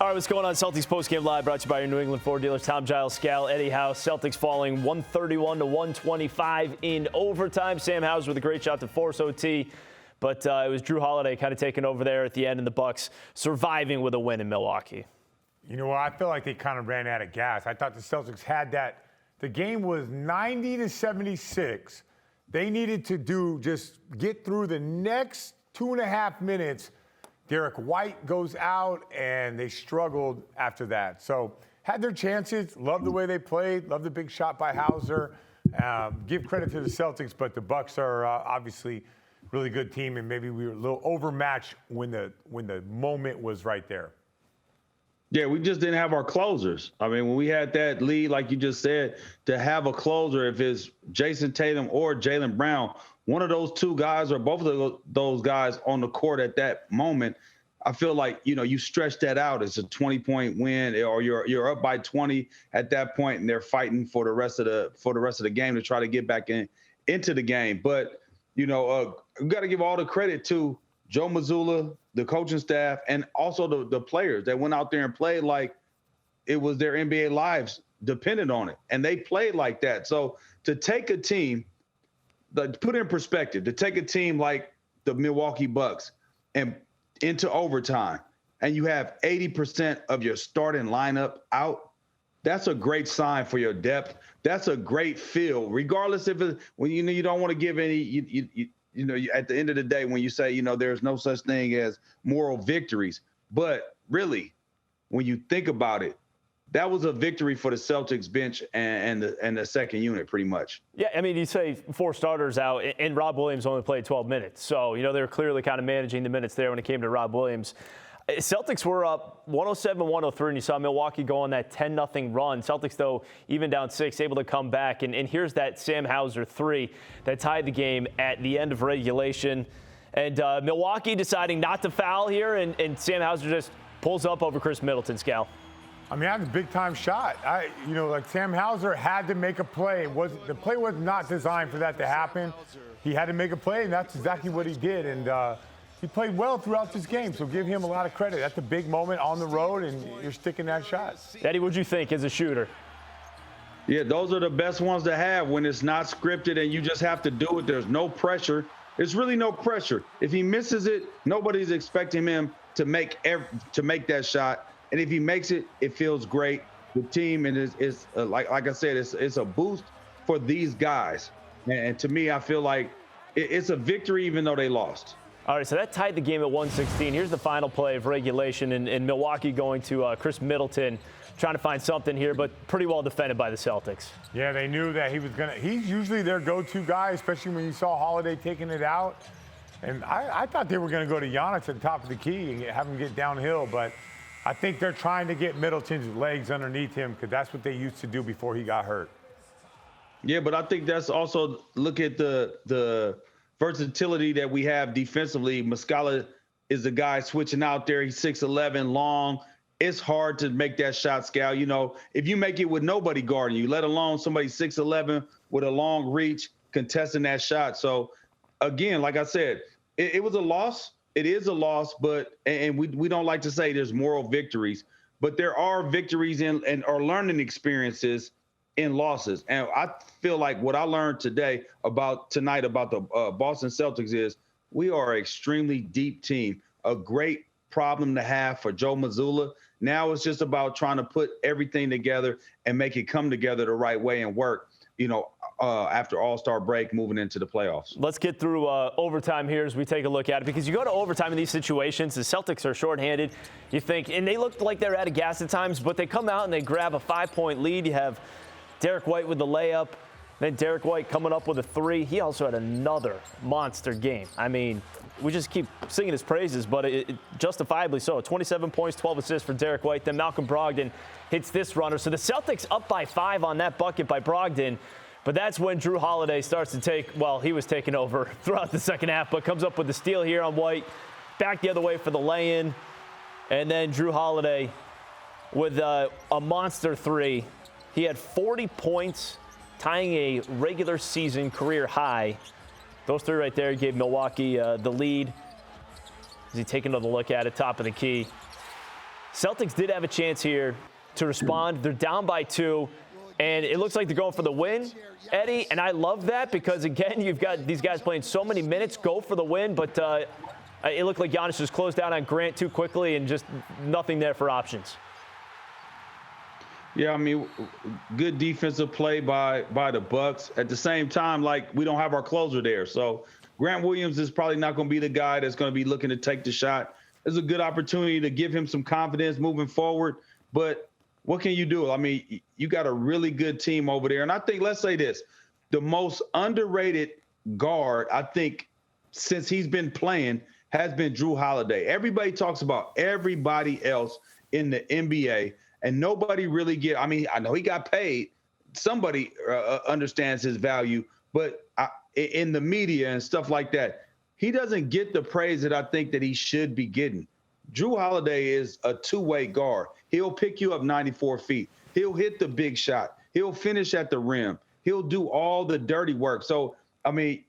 All right, what's going on? Celtics postgame live brought to you by your New England Ford dealers, Tom Giles, Scal, Eddie House. Celtics falling 131-125 in overtime. Sam Hauser with a great shot to force OT, but it was Jrue Holiday kind of taking over there at the end, and the Bucks surviving with a win in Milwaukee. You know what? I feel like they kind of ran out of gas. I thought the Celtics had that. The game was 90-76. They needed to just get through the next 2.5 minutes. Derek White goes out, and they struggled after that. So had their chances. Loved the way they played. Loved the big shot by Hauser. Give credit to the Celtics, but the Bucks are obviously a really good team, and maybe we were a little overmatched when the moment was right there. Yeah, we just didn't have our closers. I mean, when we had that lead, like you just said, to have a closer, if it's Jason Tatum or Jaylen Brown, one of those two guys or both of those guys on the court at that moment, I feel like, you stretch that out. It's a 20-point win, or you're up by 20 at that point, and they're fighting for the rest of the game to try to get back into the game. But we got to give all the credit to Joe Mazzulla, the coaching staff, and also the players that went out there and played like it was their NBA lives dependent on it, and they played like that. So to take a team, put it in perspective, to take a team like the Milwaukee Bucks and into overtime, and you have 80% of your starting lineup out, that's a great sign for your depth. That's a great feel, regardless if it, when you don't want to give any, at the end of the day, when you say, there's no such thing as moral victories, but really, when you think about it, that was a victory for the Celtics bench and the second unit, pretty much. Yeah, I mean, you say 4 starters out, and Rob Williams only played 12 minutes. So, they were clearly kind of managing the minutes there when it came to Rob Williams. Celtics were up 107-103, and you saw Milwaukee go on that 10-0 run. Celtics, though, even down 6, able to come back. And here's that Sam Hauser 3 that tied the game at the end of regulation. And Milwaukee deciding not to foul here, and Sam Hauser just pulls up over Chris Middleton, Scal. I mean, that's a big-time shot. Like Sam Hauser had to make a play. The play was not designed for that to happen. He had to make a play, and that's exactly what he did. And he played well throughout this game, so give him a lot of credit. That's a big moment on the road, and you're sticking that shot. Eddie, what'd you think as a shooter? Yeah, those are the best ones to have when it's not scripted and you just have to do it. There's no pressure. There's really no pressure. If he misses it, nobody's expecting him to make that shot. And if he makes it, it feels great. The team, and it's like I said, it's a boost for these guys. And to me, I feel like it's a victory even though they lost. All right, so that tied the game at 116. Here's the final play of regulation, and Milwaukee going to Chris Middleton, trying to find something here, but pretty well defended by the Celtics. Yeah, they knew that he was going to – he's usually their go-to guy, especially when you saw Holiday taking it out. And I thought they were going to go to Giannis at the top of the key and have him get downhill, but – I think they're trying to get Middleton's legs underneath him because that's what they used to do before he got hurt. Yeah, but I think that's also look at the versatility that we have defensively. Muscala is the guy switching out there. He's 6'11", long. It's hard to make that shot, Scal. If you make it with nobody guarding you, let alone somebody 6'11" with a long reach contesting that shot. So, again, like I said, it was a loss. It is a loss, and we don't like to say there's moral victories, but there are victories or learning experiences in losses. And I feel like what I learned tonight about the Boston Celtics is we are an extremely deep team, a great problem to have for Joe Mazzulla. Now it's just about trying to put everything together and make it come together the right way and work, after All-Star break, moving into the playoffs. Let's get through overtime here as we take a look at it, because you go to overtime in these situations, the Celtics are shorthanded. You think, and they looked like they're out of gas at times, but they come out and they grab a 5-point lead. You have Derek White with the layup, then Derek White coming up with a 3. He also had another monster game. I mean, we just keep singing his praises, but it justifiably so. 27 points, 12 assists for Derek White. Then Malcolm Brogdon hits this runner. So the Celtics up by 5 on that bucket by Brogdon. But that's when Jrue Holiday starts to he was taking over throughout the second half, but comes up with the steal here on White. Back the other way for the lay-in. And then Jrue Holiday with a monster 3. He had 40 points, tying a regular season career high. Those 3 right there gave Milwaukee the lead. As he taking another look at it, top of the key. Celtics did have a chance here to respond. They're down by 2, and it looks like they're going for the win, Eddie, and I love that because, again, you've got these guys playing so many minutes, go for the win, but it looked like Giannis just closed down on Grant too quickly and just nothing there for options. Yeah, I mean, good defensive play by the Bucks. At the same time, like, we don't have our closer there. So Grant Williams is probably not going to be the guy that's going to be looking to take the shot. It's a good opportunity to give him some confidence moving forward. But what can you do? I mean, you got a really good team over there. And I think, let's say this, the most underrated guard, I think, since he's been playing has been Jrue Holiday. Everybody talks about everybody else in the NBA. And nobody really I mean, I know he got paid. Somebody understands his value. But in the media and stuff like that, he doesn't get the praise that I think that he should be getting. Jrue Holiday is a two-way guard. He'll pick you up 94 feet. He'll hit the big shot. He'll finish at the rim. He'll do all the dirty work. So, I mean,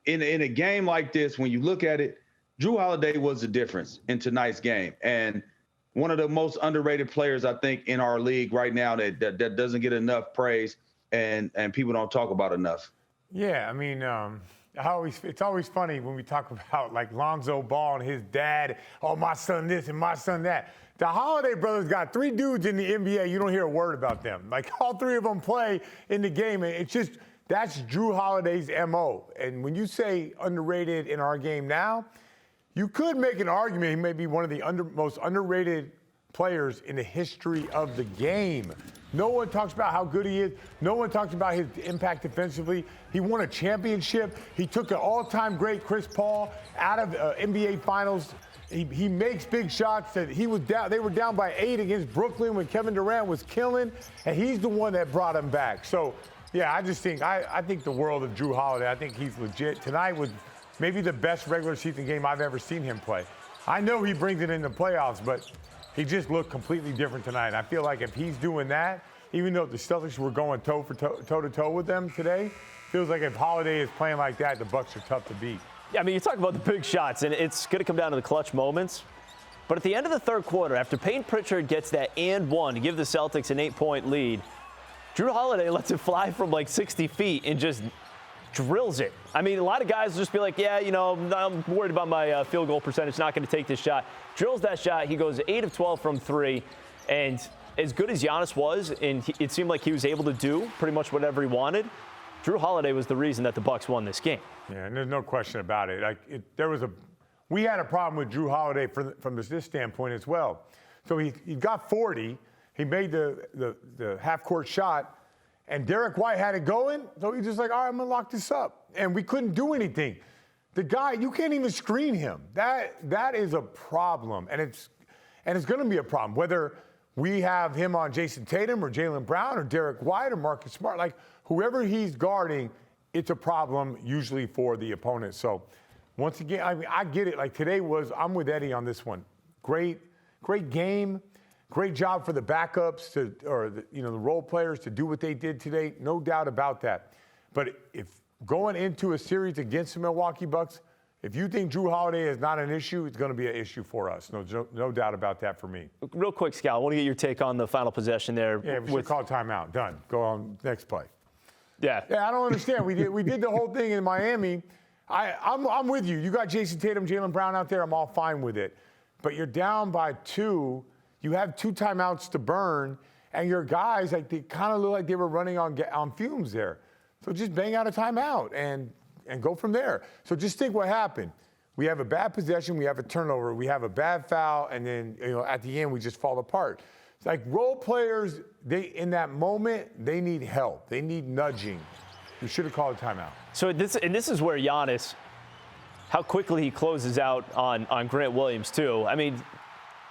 in a game like this, when you look at it, Jrue Holiday was the difference in tonight's game. And one of the most underrated players, I think, in our league right now that doesn't get enough praise and people don't talk about enough. Yeah, I mean, it's always funny when we talk about, like, Lonzo Ball and his dad, oh, my son this and my son that. The Holiday brothers got 3 dudes in the NBA. You don't hear a word about them. Like, all 3 of them play in the game. It's just that's Jrue Holiday's MO. And when you say underrated in our game now, you could make an argument he may be one of the most underrated players in the history of the game. No one talks about how good he is. No one talks about his impact defensively. He won a championship. He took an all-time great Chris Paul out of NBA Finals. He makes big shots. That he was down. They were down by 8 against Brooklyn when Kevin Durant was killing, and he's the one that brought him back. So, yeah, I just think I think the world of Jrue Holiday. I think he's legit. Tonight was maybe the best regular season game I've ever seen him play. I know he brings it in the playoffs, but he just looked completely different tonight. I feel like if he's doing that, even though the Celtics were going toe-to-toe with them today, feels like if Holiday is playing like that, the Bucks are tough to beat. Yeah, I mean, you talk about the big shots, and it's going to come down to the clutch moments. But at the end of the third quarter, after Payton Pritchard gets that and one to give the Celtics an 8-point lead, Jrue Holiday lets it fly from like 60 feet and just drills it. I mean, a lot of guys just be like, yeah, you know, I'm worried about my field goal percentage, not going to take this shot. Drills that shot. He goes 8 of 12 from 3. And as good as Giannis was, and it seemed like he was able to do pretty much whatever he wanted, Jrue Holiday was the reason that the Bucks won this game. Yeah, and there's no question about it. We had a problem with Jrue Holiday from this standpoint as well. So he got 40. He made the half-court shot. And Derek White had it going, so he's just like, all right, I'm going to lock this up. And we couldn't do anything. The guy, you can't even screen him. That is a problem. And it's going to be a problem, whether we have him on Jason Tatum or Jaylen Brown or Derek White or Marcus Smart. Like, whoever he's guarding, it's a problem usually for the opponent. So, once again, I mean, I get it. Like, I'm with Eddie on this one. Great game. Great job for the backups the role players to do what they did today. No doubt about that. But if going into a series against the Milwaukee Bucks, if you think Jrue Holiday is not an issue, it's going to be an issue for us. No doubt about that for me. Real quick, Scal, I want to get your take on the final possession there. Yeah, we should call timeout. Done. Go on next play. Yeah. Yeah, I don't understand. We did the whole thing in Miami. I'm with you. You got Jason Tatum, Jaylen Brown out there. I'm all fine with it. But you're down by 2. You have 2 timeouts to burn, and your guys, like, they kind of look like they were running on fumes there. So just bang out a timeout and go from there. So just think what happened. We have a bad possession, we have a turnover, we have a bad foul, and then at the end we just fall apart. It's like role players, in that moment, they need help. They need nudging. We should have called a timeout. So this is where Giannis, how quickly he closes out on Grant Williams too. I mean,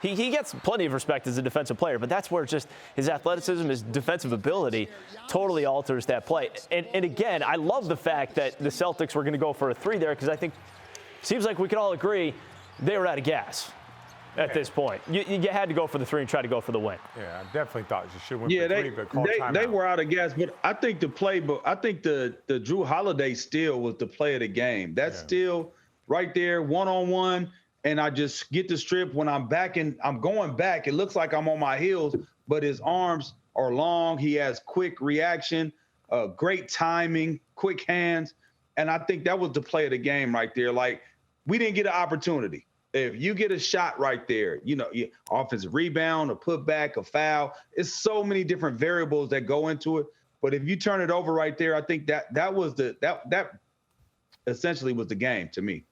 He gets plenty of respect as a defensive player, but that's where just his athleticism, his defensive ability totally alters that play. And again, I love the fact that the Celtics were going to go for a 3 there because I think it seems like we can all agree they were out of gas at this point. You had to go for the 3 and try to go for the win. Yeah, I definitely thought you should win for 3, but call timeout. They were out of gas, but I think the Jrue Holiday steal was the play of the game. That's still right there, one-on-one. and I just get the strip. When I'm going back, it looks like I'm on my heels, but his arms are long. He has quick reaction, great timing, quick hands. And I think that was the play of the game right there. Like, we didn't get an opportunity. If you get a shot right there, offensive rebound, a putback, a foul, it's so many different variables that go into it. But if you turn it over right there, I think that essentially was the game to me.